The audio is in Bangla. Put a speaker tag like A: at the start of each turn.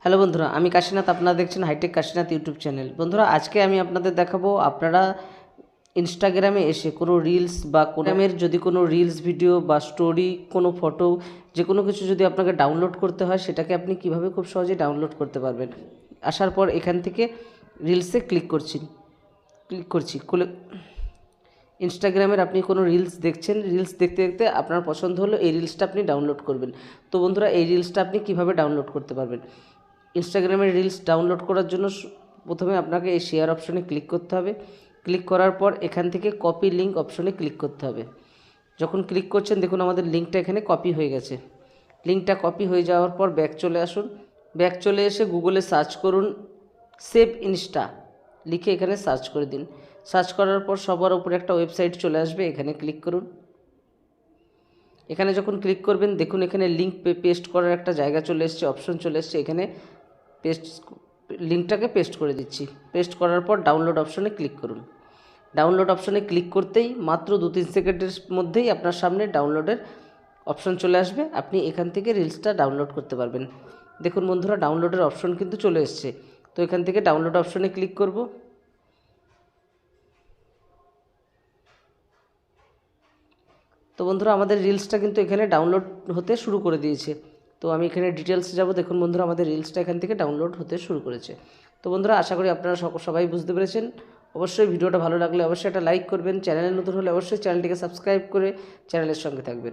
A: হ্যালো বন্ধুরা, আমি কাশীনাথ। আপনারা দেখছেন হাইটেক কাশীনাথ ইউটিউব চ্যানেল। বন্ধুরা, আজকে আমি আপনাদের দেখাবো আপনারা ইনস্টাগ্রামে এসে কোনো রিলস বা কোনোমের যদি কোনো রিলস ভিডিও বা স্টোরি, কোনো ফটো, যে কোনো কিছু যদি আপনাকে ডাউনলোড করতে হয়, সেটাকে আপনি কিভাবে খুব সহজে ডাউনলোড করতে পারবেন। আসার পর এখান থেকে রিলসে ক্লিক করছি ইনস্টাগ্রামের আপনি কোনো রিলস দেখছেন, রিলস দেখতে দেখতে আপনার পছন্দ হলো, এই রিলসটা আপনি ডাউনলোড করবেন। তো বন্ধুরা, এই রিলসটা আপনি কিভাবে ডাউনলোড করতে পারবেন। ইনস্টাগ্রামের রিলস ডাউনলোড করার জন্য প্রথমে আপনাকে এই শেয়ার অপশনে ক্লিক করতে হবে। ক্লিক করার পর এখান থেকে কপি লিঙ্ক অপশনে ক্লিক করতে হবে। যখন ক্লিক করছেন, দেখুন আমাদের লিঙ্কটা এখানে কপি হয়ে গেছে। লিঙ্কটা কপি হয়ে যাওয়ার পর ব্যাক চলে আসুন। ব্যাক চলে এসে গুগলে সার্চ করুন সেভ ইনস্টা, লিখে এখানে সার্চ করে দিন। সার্চ করার পর সবার উপরে একটা ওয়েবসাইট চলে আসবে, এখানে ক্লিক করুন। এখানে যখন ক্লিক করবেন, দেখুন এখানে লিঙ্ক পেস্ট করার একটা জায়গা চলে এসছে, অপশন চলে এসছে। এখানে লিঙ্কটাকে পেস্ট করে দিচ্ছি। পেস্ট করার পর ডাউনলোড অপশনে ক্লিক করুন। ডাউনলোড অপশনে ক্লিক করতেই মাত্র 2-3 সেকেন্ডের মধ্যেই আপনার সামনে ডাউনলোডের অপশন চলে আসবে। আপনি এখান থেকে রিলসটা ডাউনলোড করতে পারবেন। দেখুন বন্ধুরা, ডাউনলোডের অপশন কিন্তু চলে এসছে। তো এখান থেকে ডাউনলোড অপশনে ক্লিক করব। তো বন্ধুরা, আমাদের রিলসটা কিন্তু এখানে ডাউনলোড হতে শুরু করে দিয়েছে। তো আমি এখানে ডিটেলসে যাব। দেখুন বন্ধুরা, আমাদের রিলসটা এখান থেকে ডাউনলোড হতে শুরু করেছে। তো বন্ধুরা, আশা করি আপনারা সবাই বুঝতে পেরেছেন। অবশ্যই ভিডিওটা ভালো লাগলে অবশ্যই একটা লাইক করবেন। চ্যানেলে নতুন হলে অবশ্যই চ্যানেলটিকে সাবস্ক্রাইব করে চ্যানেলের সঙ্গে থাকবেন।